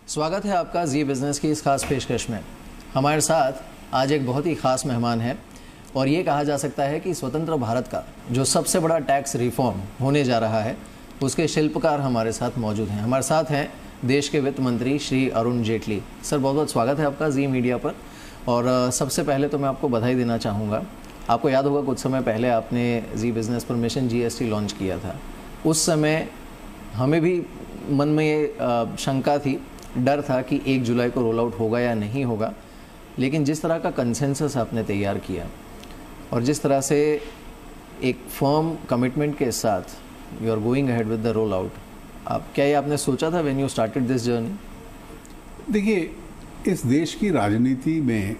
स्वागत है आपका जी बिज़नेस की इस खास पेशकश में। हमारे साथ आज एक बहुत ही ख़ास मेहमान है और ये कहा जा सकता है कि स्वतंत्र भारत का जो सबसे बड़ा टैक्स रिफॉर्म होने जा रहा है उसके शिल्पकार हमारे साथ मौजूद हैं। हमारे साथ हैं देश के वित्त मंत्री श्री अरुण जेटली। सर, बहुत बहुत स्वागत है आपका जी मीडिया पर। और सबसे पहले तो मैं आपको बधाई देना चाहूँगा। आपको याद होगा कुछ समय पहले आपने जी बिज़नेस पर मिशन जीएसटी लॉन्च किया था। उस समय हमें भी मन में ये शंका थी, डर था कि 1 जुलाई को रोल आउट होगा या नहीं होगा, लेकिन जिस तरह का कंसेंसस आपने तैयार किया और जिस तरह से एक फर्म कमिटमेंट के साथ you are going ahead with the roll out, आप क्या ये आपने सोचा था when you started this journey? देखिए, इस देश की राजनीति में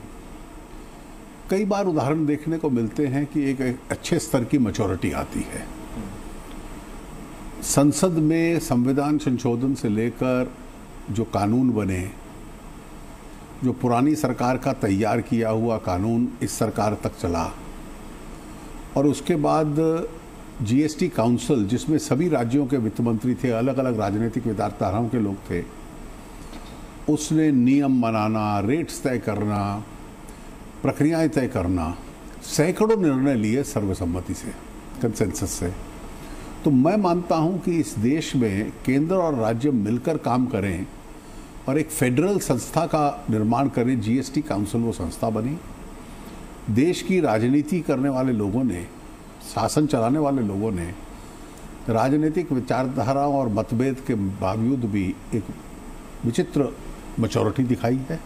कई बार उदाहरण देखने को मिलते हैं कि एक अच्छे स्तर की मैच्योरिटी आती है। संसद में संविधान संशोधन से लेकर जो कानून बने, जो पुरानी सरकार का तैयार किया हुआ कानून इस सरकार तक चला, और उसके बाद जीएसटी काउंसिल जिसमें सभी राज्यों के वित्त मंत्री थे, अलग अलग राजनीतिक विचारधाराओं के लोग थे, उसने नियम बनाना, रेट्स तय करना, प्रक्रियाएं तय करना, सैकड़ों निर्णय लिए सर्वसम्मति से, कंसेंसस से। तो मैं मानता हूं कि इस देश में केंद्र और राज्य मिलकर काम करें और एक फेडरल संस्था का निर्माण करें। जीएसटी काउंसिल वो संस्था बनी। देश की राजनीति करने वाले लोगों ने, शासन चलाने वाले लोगों ने राजनीतिक विचारधाराओं और मतभेद के बावजूद भी एक विचित्र मैच्योरिटी दिखाई है,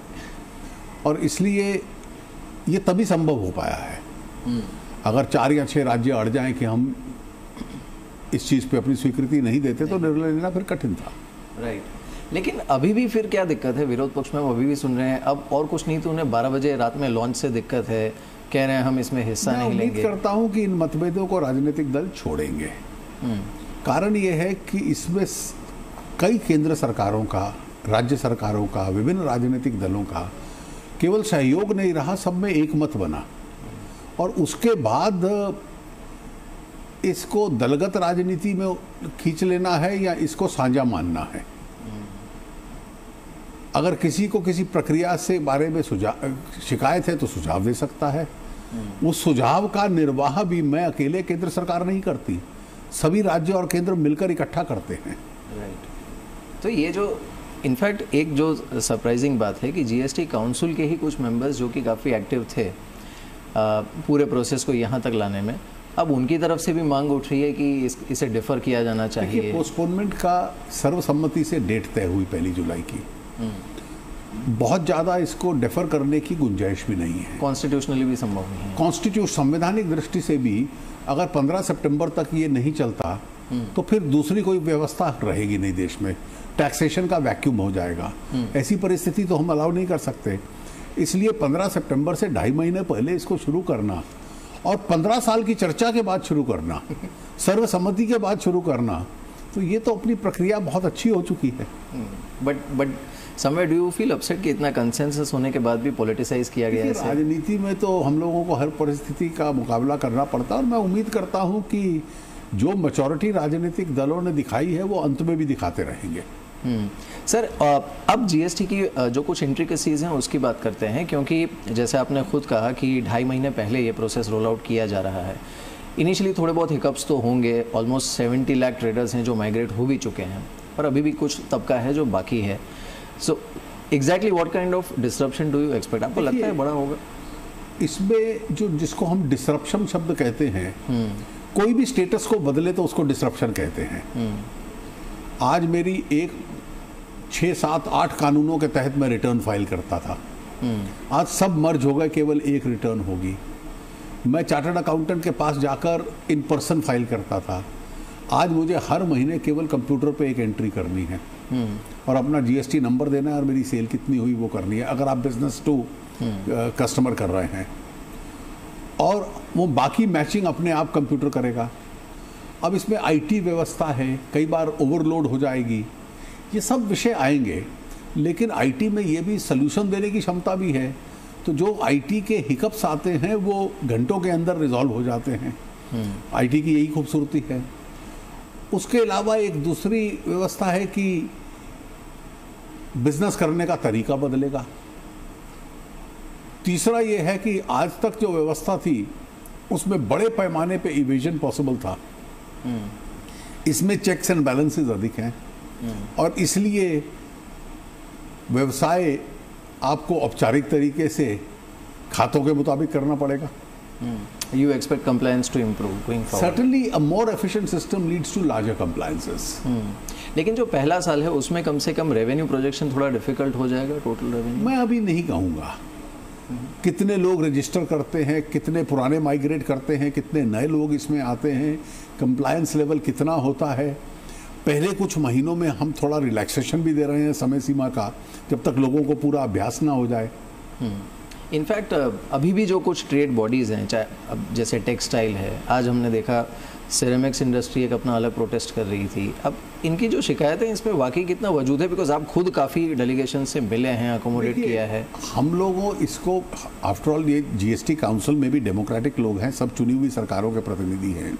और इसलिए ये तभी संभव हो पाया है। अगर 4 या 6 राज्य अड़ जाएं कि हम इस चीज़ पे अपनी स्वीकृति नहीं देते तो निर्णय लेना फिर कठिन था। राइट। लेकिन अभी भी फिर क्या दिक्कत है? विरोध पक्ष में हम अभी भी सुन रहे हैं, अब और कुछ नहीं तो उन्हें 12 बजे रात में लॉन्च से दिक्कत है, कह रहे हैं हम इसमें हिस्सा नहीं लेंगे। उम्मीद करता हूं कि इन मतभेदों को राजनीतिक दल छोड़ेंगे। कारण ये है कि इसमें कई केंद्र सरकारों का, राज्य सरकारों का, विभिन्न राजनीतिक दलों का केवल सहयोग नहीं रहा, सब में एक मत बना, और उसके बाद इसको दलगत राजनीति में खींच लेना है या इसको साझा मानना है। अगर किसी को किसी प्रक्रिया से बारे में शिकायत है तो सुझाव दे सकता है। उस सुझाव का निर्वाह भी मैं अकेले, केंद्र सरकार नहीं करती, सभी राज्य और केंद्र मिलकर इकट्ठा करते हैं। राइट। तो ये जो इनफैक्ट एक जो सरप्राइजिंग बात है कि जीएसटी काउंसिल के ही कुछ मेंबर्स जो कि काफ़ी एक्टिव थे पूरे प्रोसेस को यहाँ तक लाने में, अब उनकी तरफ से भी मांग उठ रही है कि इसे डिफर किया जाना चाहिए। पोस्टपोनमेंट का सर्वसम्मति से डेट तय हुई 1 जुलाई की। बहुत ज़्यादा इसको डिफर करने की गुंजाइश भी नहीं है, कॉन्स्टिट्यूशनली भी संभव नहीं है। संवैधानिक दृष्टि से भी अगर 15 सितंबर तक ये नहीं चलता तो फिर दूसरी कोई व्यवस्था रहेगी नहीं देश में, टैक्सेशन का वैक्यूम हो जाएगा। ऐसी परिस्थिति तो हम अलाउ नहीं कर सकते। इसलिए 15 सितंबर से 2.5 महीने पहले इसको शुरू करना और 15 साल की चर्चा के बाद शुरू करना, सर्वसम्मति के बाद शुरू करना, तो ये तो अपनी प्रक्रिया बहुत अच्छी हो चुकी है। But somewhere do you feel upset कि इतना कंसेंसस होने के बाद भी पॉलिटिसाइज किया गया है? राजनीति में तो हम लोगों को हर परिस्थिति का मुकाबला करना पड़ता है, और मैं उम्मीद करता हूँ कि जो मैच्योरिटी राजनीतिक दलों ने दिखाई है वो अंत में भी दिखाते रहेंगे। सर, अब जीएसटी की जो कुछ इंट्रिकेसीज हैं उसकी बात करते हैं, क्योंकि जैसे आपने खुद कहा कि 2.5 महीने पहले ये प्रोसेस रोल आउट किया जा रहा है। इनिशियली थोड़े बहुत हिकअप्स तो होंगे, ऑलमोस्ट 70 लाख ट्रेडर्स हैं जो माइग्रेट हो भी चुके हैं, पर अभी भी कुछ तबका है जो बाकी है। So exactly what kind of disruption do you expect? आपको लगता है बड़ा होगा इसमें? जो जिसको हम डिसरप्शन शब्द कहते हैं, कोई भी स्टेटस को बदले तो उसको डिसरप्शन कहते हैं। आज मेरी 6, 7, 8 कानूनों के तहत मैं रिटर्न फाइल करता था, आज सब मर्ज हो गए, केवल एक रिटर्न होगी। मैं चार्टर्ड अकाउंटेंट के पास जाकर इन पर्सन फाइल करता था, आज मुझे हर महीने केवल कंप्यूटर पे एक एंट्री करनी है और अपना जीएसटी नंबर देना है और मेरी सेल कितनी हुई वो करनी है, अगर आप बिजनेस टू कस्टमर कर रहे हैं, और वो बाकी मैचिंग अपने आप कंप्यूटर करेगा। अब इसमें आईटी व्यवस्था है, कई बार ओवरलोड हो जाएगी, ये सब विषय आएंगे, लेकिन आईटी में ये भी सलूशन देने की क्षमता भी है। तो जो आईटी के हिकअप्स आते हैं वो घंटों के अंदर रिजॉल्व हो जाते हैं। आईटी की यही खूबसूरती है। उसके अलावा एक दूसरी व्यवस्था है कि बिजनेस करने का तरीका बदलेगा। तीसरा ये है कि आज तक जो व्यवस्था थी उसमें बड़े पैमाने पे इवेजन पॉसिबल था, इसमें चेक्स एंड बैलेंसेस अधिक हैं और इसलिए व्यवसाय आपको औपचारिक तरीके से खातों के मुताबिक करना पड़ेगा। You expect compliance to improve going forward? Certainly a more efficient system leads to larger compliances. लेकिन जो पहला साल है उसमें कम से कम रेवेन्यू प्रोजेक्शन थोड़ा डिफिकल्ट हो जाएगा, टोटल रेवेन्यू? मैं अभी नहीं कहूँगा कितने लोग रजिस्टर करते हैं, कितने पुराने माइग्रेट करते हैं, कितने नए लोग इसमें आते हैं, कंप्लायंस लेवल कितना होता है। पहले कुछ महीनों में हम थोड़ा रिलैक्सेशन भी दे रहे हैं समय सीमा का, जब तक लोगों को पूरा अभ्यास ना हो जाए। इनफैक्ट अभी भी जो कुछ ट्रेड बॉडीज़ हैं, चाहे अब जैसे टेक्सटाइल है, आज हमने देखा सिरेमिक्स इंडस्ट्री एक अपना अलग प्रोटेस्ट कर रही थी। अब इनकी जो शिकायतें इसमें वाकई कितना वजूद है? बिकॉज आप खुद काफ़ी डेलीगेशन से मिले हैं, अकोमोडेट किया है। हम लोगों इसको आफ्टर ऑल ये जीएसटी काउंसिल में भी डेमोक्रेटिक लोग हैं, सब चुनी हुई सरकारों के प्रतिनिधि हैं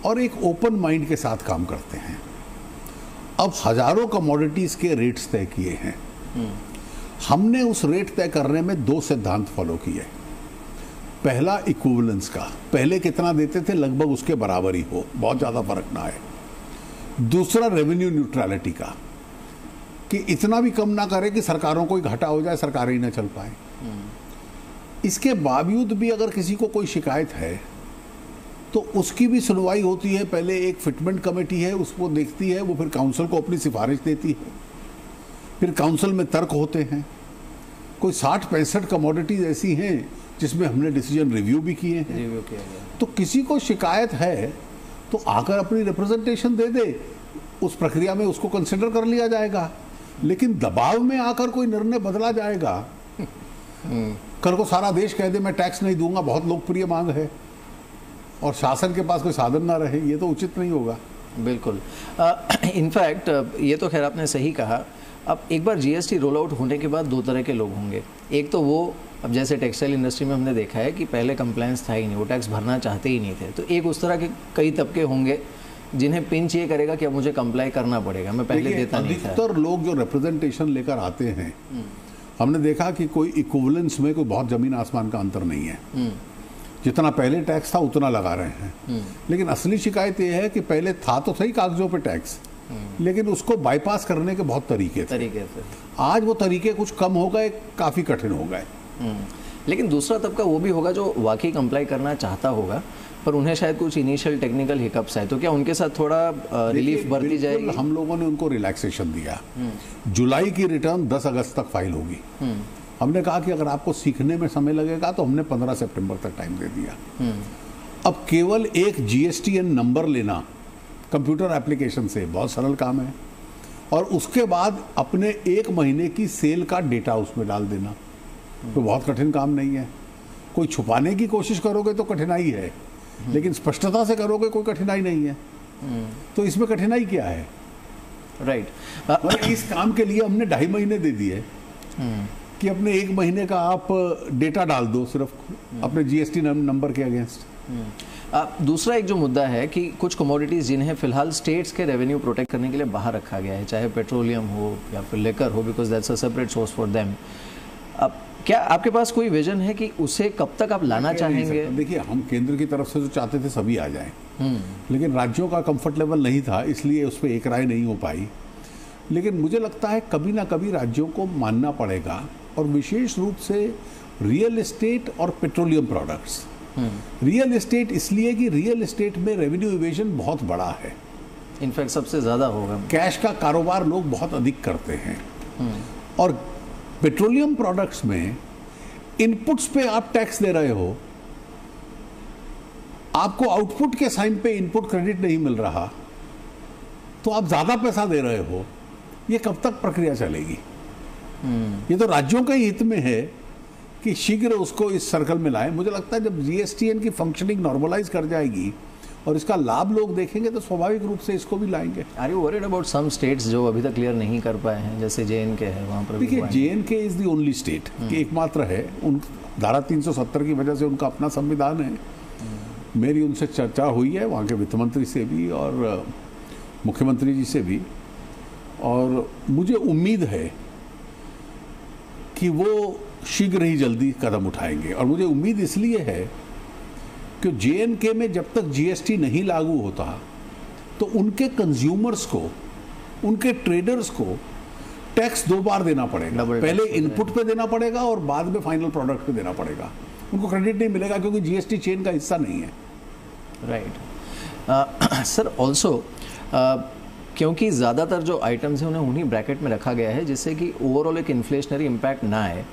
और एक ओपन माइंड के साथ काम करते हैं। अब हजारों कमोडिटीज़ के रेट्स तय किए हैं। हमने उस रेट तय करने में दो सिद्धांत फॉलो किए। पहला इक्विवेलेंस का, पहले कितना देते थे लगभग उसके बराबर ही हो, बहुत ज़्यादा फर्क ना आए। दूसरा रेवेन्यू न्यूट्रलिटी का, कि इतना भी कम ना करे कि सरकारों को ही घाटा हो जाए, सरकारें ही ना चल पाए। इसके बावजूद भी अगर किसी को कोई शिकायत है तो उसकी भी सुनवाई होती है। पहले एक फिटमेंट कमेटी है, उसको देखती है, वो फिर काउंसिल को अपनी सिफारिश देती है, फिर काउंसिल में तर्क होते हैं। कोई 60-65 कमोडिटीज ऐसी हैं जिसमें हमने डिसीजन रिव्यू भी किए हैं। रिव्यू किया गया। तो किसी को शिकायत है तो आकर अपनी रिप्रेजेंटेशन दे दे, उस प्रक्रिया में उसको कंसिडर कर लिया जाएगा। लेकिन दबाव में आकर कोई निर्णय बदला जाएगा, कल को सारा देश कह दे मैं टैक्स नहीं दूंगा, बहुत लोकप्रिय मांग है, और शासन के पास कोई साधन ना रहे, ये तो उचित नहीं होगा। बिल्कुल। इनफैक्ट ये तो खैर आपने सही कहा। अब एक बार जीएसटी रोल आउट होने के बाद दो तरह के लोग होंगे। एक तो वो, अब जैसे टेक्सटाइल इंडस्ट्री में हमने देखा है कि पहले कंप्लायंस था ही नहीं, वो टैक्स भरना चाहते ही नहीं थे। तो एक उस तरह के कई तबके होंगे जिन्हें पिंच ये करेगा कि अब मुझे कंप्लाई करना पड़ेगा, मैं पहले देता नहीं था। अधिकतर लोग जो रिप्रेजेंटेशन लेकर आते हैं, हमने देखा कि कोई इक्विवेलेंस में कोई बहुत जमीन आसमान का अंतर नहीं है। जितना पहले टैक्स था उतना लगा रहे हैं। लेकिन असली शिकायत ये है कि पहले था तो सही कागजों पे टैक्स, लेकिन उसको बाईपास करने के बहुत तरीके थे। आज वो तरीके कुछ कम हो गए, काफ़ी कठिन हो गए। लेकिन दूसरा तबका वो भी होगा जो वाकई कंप्लाई करना चाहता होगा, पर उन्हें शायद कुछ इनिशियल टेक्निकल हिकअप्स है, तो क्या उनके साथ थोड़ा रिलीफ बरती जाएगी? हम लोगों ने उनको रिलैक्सेशन दिया। जुलाई की रिटर्न 10 अगस्त तक फाइल होगी। हमने कहा कि अगर आपको सीखने में समय लगेगा तो हमने 15 सितंबर तक टाइम दे दिया। अब केवल एक जीएसटीएन नंबर लेना कंप्यूटर एप्लीकेशन से बहुत सरल काम है, और उसके बाद अपने 1 महीने की सेल का डेटा उसमें डाल देना तो बहुत कठिन काम नहीं है। कोई छुपाने की कोशिश करोगे तो कठिनाई है, लेकिन स्पष्टता से करोगे कोई कठिनाई नहीं है। तो इसमें कठिनाई क्या है? राइट। इस काम के लिए हमने 2.5 महीने दे दिए कि अपने 1 महीने का आप डेटा डाल दो सिर्फ अपने जीएसटी नंबर के अगेंस्ट। दूसरा एक जो मुद्दा है कि कुछ कमोडिटीज़ जिन्हें फिलहाल स्टेट्स के रेवेन्यू प्रोटेक्ट करने के लिए बाहर रखा गया है, चाहे पेट्रोलियम हो या फिर लेकर हो, because that's a separate source for them. अब क्या आपके पास कोई विजन है कि उसे कब तक आप लाना चाहेंगे? देखिए, हम केंद्र की तरफ से जो चाहते थे सभी आ जाएं, लेकिन राज्यों का कंफर्ट लेवल नहीं था, इसलिए उस पर एक राय नहीं हो पाई। लेकिन मुझे लगता है कभी ना कभी राज्यों को मानना पड़ेगा, और विशेष रूप से रियल एस्टेट और पेट्रोलियम प्रोडक्ट्स। रियल एस्टेट इसलिए कि रियल एस्टेट में रेवेन्यू इवेजन बहुत बड़ा है, इनफैक्ट सबसे ज़्यादा होगा। कैश का कारोबार लोग बहुत अधिक करते हैं, और पेट्रोलियम प्रोडक्ट्स में इनपुट्स पे आप टैक्स दे रहे हो, आपको आउटपुट के साइन पे इनपुट क्रेडिट नहीं मिल रहा, तो आप ज़्यादा पैसा दे रहे हो। ये कब तक प्रक्रिया चलेगी? ये तो राज्यों के हित में है कि शीघ्र उसको इस सर्कल में लाएं। मुझे लगता है जब जीएसटीएन की फंक्शनिंग नॉर्मलाइज कर जाएगी और इसका लाभ लोग देखेंगे तो स्वाभाविक रूप से इसको भी लाएंगे। Are you worried about some states जो अभी तक क्लियर नहीं कर पाए हैं, जैसे जेएनके है, वहाँ पर? देखिए, JNK is the only state, कि एकमात्र है। उन धारा 370 की वजह से उनका अपना संविधान है। मेरी उनसे चर्चा हुई है, वहाँ के वित्त मंत्री से भी और मुख्यमंत्री जी से भी, और मुझे उम्मीद है कि वो शीघ्र ही जल्दी कदम उठाएंगे। और मुझे उम्मीद इसलिए है कि JNK में जब तक GST नहीं लागू होता तो उनके कंज्यूमर्स को, उनके ट्रेडर्स को टैक्स 2 बार देना पड़ेगा। पहले इनपुट पे देना पड़ेगा और बाद में फाइनल प्रोडक्ट पे देना पड़ेगा। उनको क्रेडिट नहीं मिलेगा क्योंकि GST चेन का हिस्सा नहीं है। राइट सर, ऑल्सो क्योंकि ज़्यादातर जो आइटम्स हैं उन्हें उन्हीं ब्रैकेट में रखा गया है जिससे कि ओवरऑल एक इन्फ्लेशनरी इम्पैक्ट ना आए,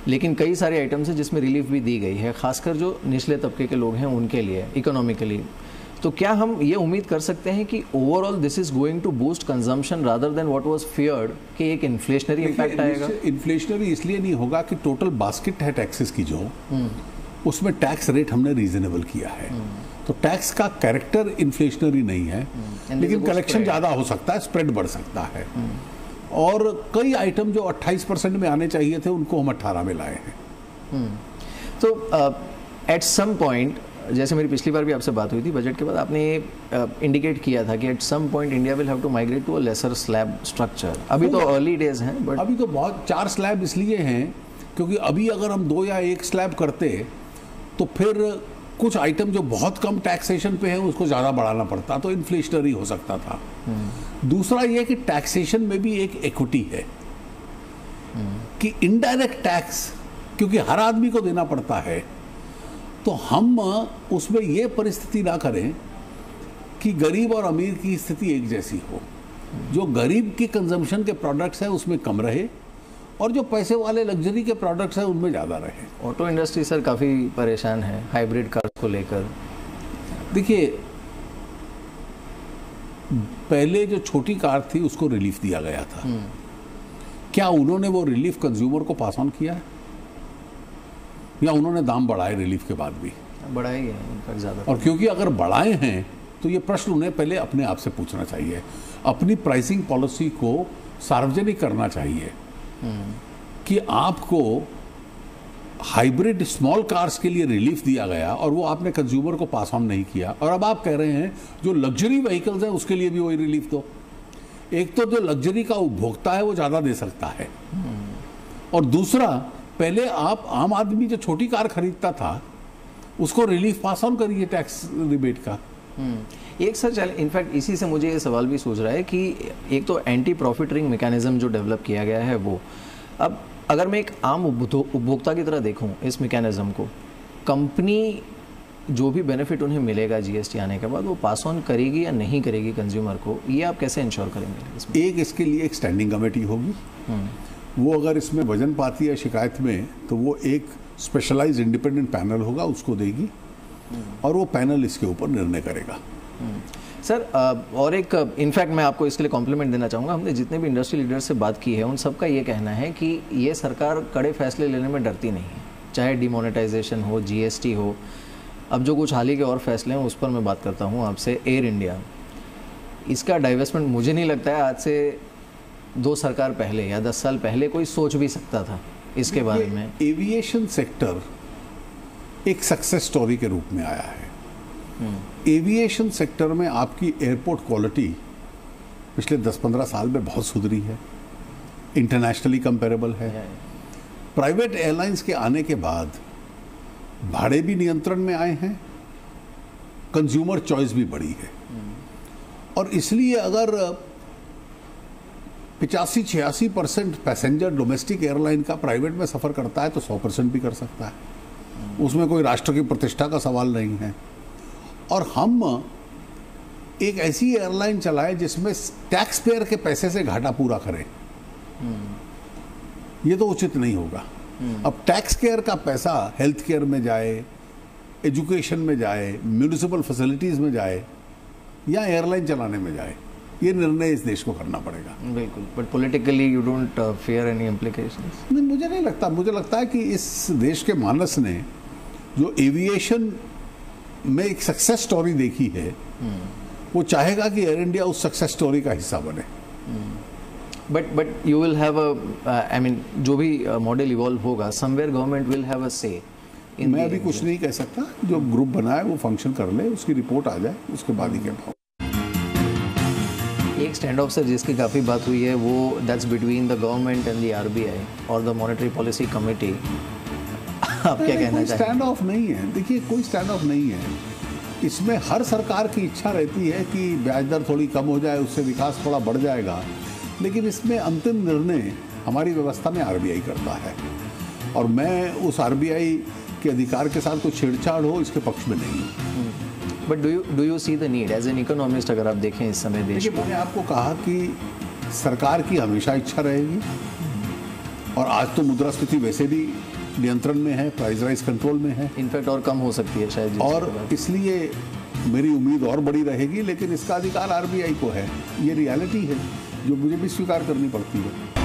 लेकिन कई सारे आइटम्स हैं जिसमें रिलीफ भी दी गई है, खासकर जो निचले तबके के लोग हैं उनके लिए इकोनॉमिकली। तो क्या हम ये उम्मीद कर सकते हैं कि overall this is going to boost consumption rather than what was feared कि एक इन्फ्लेशनरी इम्पैक्ट आएगा? इन्फ्लेशनरी इसलिए नहीं होगा कि टोटल बास्केट है टैक्सेस की जो उसमें टैक्स रेट हमने रीजनेबल किया है, तो टैक्स का कैरेक्टर इन्फ्लेशनरी नहीं है, लेकिन कलेक्शन ज़्यादा हो सकता है, स्प्रेड बढ़ सकता है। और कई आइटम जो 28% में आने चाहिए थे उनको हम 18 में लाए हैं। तो एट सम पॉइंट, जैसे मेरी पिछली बार भी आपसे बात हुई थी बजट के बाद, आपने इंडिकेट किया था कि at some point India will have to migrate to a lesser slab structure. अभी तो अर्ली डेज हैं, बट अभी तो बहुत 4 स्लैब इसलिए हैं क्योंकि अभी अगर हम 2 या 1 स्लैब करते तो फिर कुछ आइटम जो बहुत कम टैक्सेशन पे है उसको ज़्यादा बढ़ाना पड़ता, तो इन्फ्लेशनरी हो सकता था। दूसरा ये कि टैक्सेशन में भी एक इक्विटी है कि इनडायरेक्ट टैक्स क्योंकि हर आदमी को देना पड़ता है, तो हम उसमें ये परिस्थिति ना करें कि गरीब और अमीर की स्थिति एक जैसी हो। जो गरीब की कंजम्पशन के प्रोडक्ट्स हैं उसमें कम रहे और जो पैसे वाले लग्जरी के प्रोडक्ट्स हैं उनमें ज़्यादा रहे। ऑटो इंडस्ट्री सर काफ़ी परेशान है हाइब्रिड कार्स को लेकर। देखिए, पहले जो छोटी कार थी उसको रिलीफ दिया गया था, क्या उन्होंने वो रिलीफ कंज्यूमर को पास ऑन किया है या उन्होंने दाम बढ़ाए रिलीफ के बाद भी? बढ़ाए ही है ज़्यादा। और क्योंकि अगर बढ़ाए हैं तो ये प्रश्न उन्हें पहले अपने आप से पूछना चाहिए, अपनी प्राइसिंग पॉलिसी को सार्वजनिक करना चाहिए कि आपको हाइब्रिड स्मॉल कार्स के लिए रिलीफ दिया गया और वो आपने कंज्यूमर को पास ऑन नहीं किया, और अब आप कह रहे हैं जो लग्जरी व्हीकल्स हैं उसके लिए भी वही रिलीफ दो। एक तो जो लग्जरी का उपभोक्ता है वो ज़्यादा दे सकता है, और दूसरा पहले आप आम आदमी जो छोटी कार खरीदता था उसको रिलीफ पास ऑन करिए टैक्स रिबेट का। एक सर चल, इनफैक्ट इसी से मुझे ये सवाल भी सूझ रहा है कि एक तो एंटी प्रॉफिटरिंग मैकेनिज्म जो डेवलप किया गया है वो, अब अगर मैं एक आम उपभोक्ता की तरह देखूं इस मैकेनिज्म को, कंपनी जो भी बेनिफिट उन्हें मिलेगा GST आने के बाद वो पास ऑन करेगी या नहीं करेगी कंज्यूमर को, ये आप कैसे इंश्योर करेंगे इसमें? इसके लिए एक स्टैंडिंग कमेटी होगी, वो अगर इसमें वजन पाती है शिकायत में तो वो एक स्पेशलाइज्ड इंडिपेंडेंट पैनल होगा उसको देगी और वो पैनल इसके ऊपर निर्णय करेगा। सर और एक इनफैक्ट मैं आपको इसके लिए कॉम्प्लीमेंट देना चाहूँगा, हमने जितने भी इंडस्ट्री लीडर्स से बात की है उन सबका ये कहना है कि ये सरकार कड़े फैसले लेने में डरती नहीं है, चाहे डिमोनेटाइजेशन हो, GST हो। अब जो कुछ हाल ही के और फैसले हैं उस पर मैं बात करता हूँ आपसे। एयर इंडिया, इसका डाइवेस्टमेंट मुझे नहीं लगता है आज से 2 सरकार पहले या 10 साल पहले कोई सोच भी सकता था इसके बारे में। एविएशन सेक्टर एक सक्सेस स्टोरी के रूप में आया है। एविएशन सेक्टर में आपकी एयरपोर्ट क्वालिटी पिछले 10-15 साल में बहुत सुधरी है, इंटरनेशनली कंपेरेबल है। प्राइवेट एयरलाइंस के आने के बाद भाड़े भी नियंत्रण में आए हैं, कंज्यूमर चॉइस भी बढ़ी है, और इसलिए अगर 85-86% पैसेंजर डोमेस्टिक एयरलाइन का प्राइवेट में सफ़र करता है तो 100% भी कर सकता है, उसमें कोई राष्ट्र की प्रतिष्ठा का सवाल नहीं है। और हम एक ऐसी एयरलाइन चलाएं जिसमें टैक्स पेयर के पैसे से घाटा पूरा करें, ये तो उचित नहीं होगा। अब टैक्स केयर का पैसा हेल्थ केयर में जाए, एजुकेशन में जाए, म्यूनिसिपल फैसिलिटीज में जाए या एयरलाइन चलाने में जाए, ये निर्णय इस देश को करना पड़ेगा। बिल्कुल, but politically you don't fear any implications? नहीं, मुझे नहीं लगता। मुझे लगता है कि इस देश के मानस ने जो एविएशन में एक सक्सेस स्टोरी देखी है, वो चाहेगा कि एयर इंडिया उस सक्सेस स्टोरी का हिस्सा बने। But you will have I mean जो भी मॉडल इवॉल्व होगा, somewhere government will have a से। मैं अभी कुछ नहीं कह सकता, जो ग्रुप बना है वो फंक्शन कर ले, उसकी रिपोर्ट आ जाए, उसके बाद ही कह पाऊँ। एक स्टैंड ऑफ सर जिसकी काफ़ी बात हुई है वो that's between the government and the RBI और द मॉनेटरी पॉलिसी कमेटी। आप क्या कहना कोई चाहेंगे? स्टैंड ऑफ नहीं है, देखिए कोई स्टैंड ऑफ नहीं है। इसमें हर सरकार की इच्छा रहती है कि ब्याज दर थोड़ी कम हो जाए, उससे विकास थोड़ा बढ़ जाएगा, लेकिन इसमें अंतिम निर्णय हमारी व्यवस्था में आरबीआई करता है और मैं उस आरबीआई के अधिकार के साथ कोई छेड़छाड़ हो इसके पक्ष में नहीं हूँ। But do you see the need as an economist? अगर आप देखें इस समय देश देखिए, मैंने आपको कहा कि सरकार की हमेशा इच्छा रहेगी और आज तो मुद्रास्फीति वैसे भी नियंत्रण में है, प्राइस राइज कंट्रोल में है, इनफैक्ट और कम हो सकती है शायद, और इसलिए मेरी उम्मीद और बड़ी रहेगी, लेकिन इसका अधिकार आरबीआई को है। ये रियलिटी है जो मुझे भी स्वीकार करनी पड़ती है।